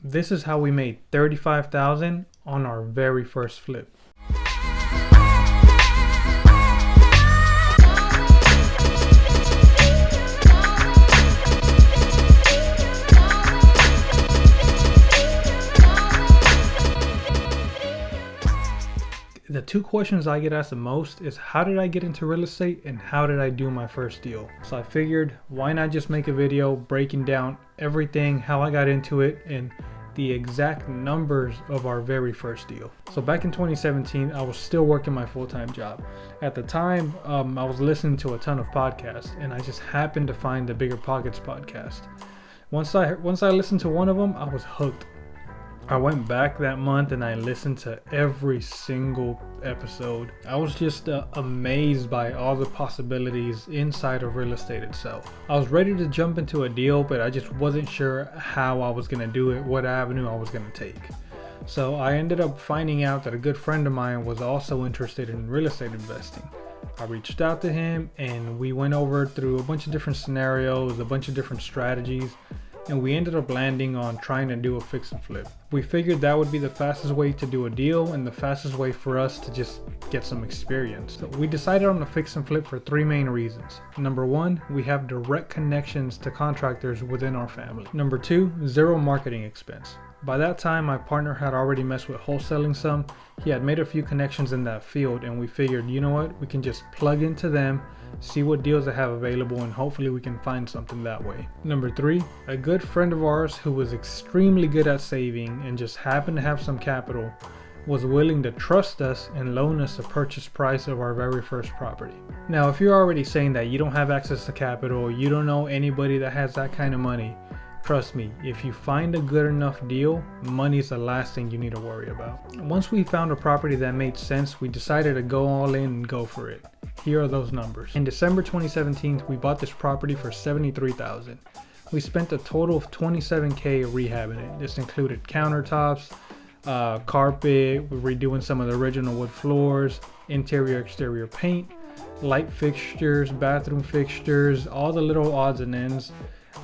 This is how we made $35,000 on our very first flip. The two questions I get asked the most is how did I get into real estate and how did I do my first deal? So I figured why not just make a video breaking down everything, how I got into it, and the exact numbers of our very first deal. So back in 2017, I was still working my full-time job. At the time, I was listening to a ton of podcasts and I just happened to find the Bigger Pockets podcast. Once I listened to one of them, I was hooked. I went back that month and I listened to every single episode. I was just amazed by all the possibilities inside of real estate itself. I was ready to jump into a deal, but I just wasn't sure how I was going to do it, what avenue I was going to take. So I ended up finding out that a good friend of mine was also interested in real estate investing. I reached out to him and we went over through a bunch of different scenarios, a bunch of different strategies, and we ended up landing on trying to do a fix and flip. We figured that would be the fastest way to do a deal and the fastest way for us to just get some experience. So we decided on a fix and flip for three main reasons. Number one, we have direct connections to contractors within our family. Number two, zero marketing expense. By that time, my partner had already messed with wholesaling some. He had made a few connections in that field and we figured, you know what, we can just plug into them, see what deals they have available, and hopefully we can find something that way. Number three, a good friend of ours who was extremely good at saving and just happened to have some capital was willing to trust us and loan us the purchase price of our very first property. Now, if you're already saying that you don't have access to capital, you don't know anybody that has that kind of money, trust me, if you find a good enough deal, money's the last thing you need to worry about. Once we found a property that made sense, we decided to go all in and go for it. Here are those numbers. In December 2017, we bought this property for $73,000. We spent a total of $27K rehabbing it. This included countertops, carpet, we're redoing some of the original wood floors, interior exterior paint, light fixtures, bathroom fixtures, all the little odds and ends.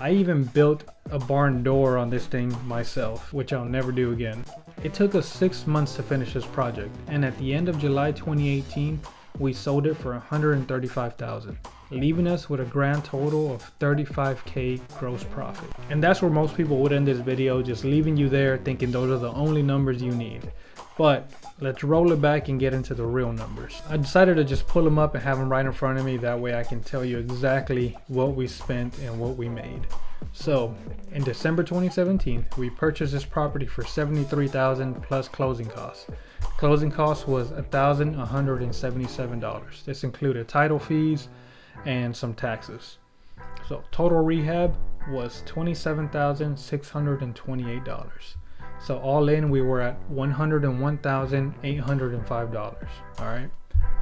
I even built a barn door on this thing myself, which I'll never do again. It took us 6 months to finish this project, and at the end of July 2018, we sold it for $135,000, leaving us with a grand total of $35K gross profit. And that's where most people would end this video, just leaving you there thinking those are the only numbers you need. But let's roll it back and get into the real numbers. I decided to just pull them up and have them right in front of me. That way I can tell you exactly what we spent and what we made. So in December 2017, we purchased this property for $73,000 plus closing costs. Closing cost was $1,177. This included title fees and some taxes. So total rehab was $27,628. So all in, we were at $101,805. All right.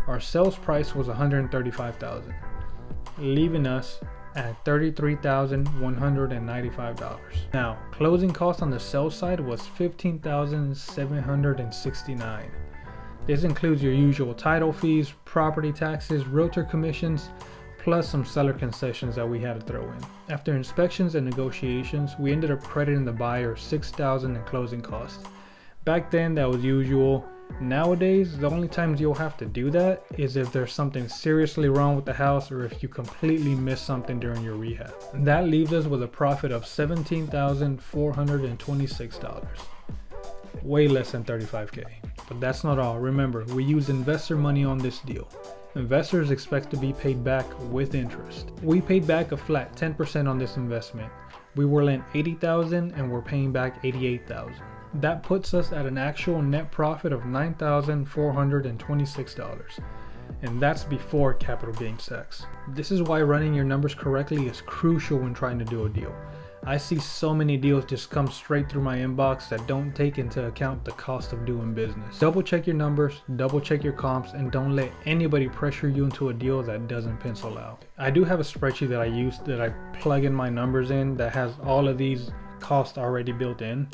Our sales price was $135,000, leaving us at $33,195. Now, closing cost on the sales side was $15,769. This includes your usual title fees, property taxes, realtor commissions, plus some seller concessions that we had to throw in. After inspections and negotiations, we ended up crediting the buyer $6,000 in closing costs. Back then, that was usual. Nowadays, the only times you'll have to do that is if there's something seriously wrong with the house or if you completely miss something during your rehab. And that leaves us with a profit of $17,426. Way less than $35K. But that's not all. Remember, we used investor money on this deal. Investors expect to be paid back with interest. We paid back a flat 10% on this investment. We were lent $80,000 and we're paying back $88,000. That puts us at an actual net profit of $9,426. And that's before capital gains tax. This is why running your numbers correctly is crucial when trying to do a deal. I see so many deals just come straight through my inbox that don't take into account the cost of doing business. Double check your numbers, double check your comps, and don't let anybody pressure you into a deal that doesn't pencil out. I do have a spreadsheet that I use that I plug in my numbers in that has all of these costs already built in.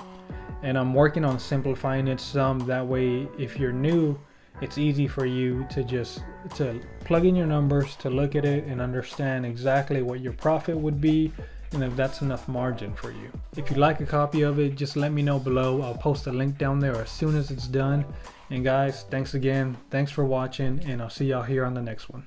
And I'm working on simplifying it some. That way, if you're new, it's easy for you to just plug in your numbers, to look at it and understand exactly what your profit would be and if that's enough margin for you. If you'd like a copy of it, just let me know below. I'll post a link down there as soon as it's done. And guys, thanks again. Thanks for watching, and I'll see y'all here on the next one.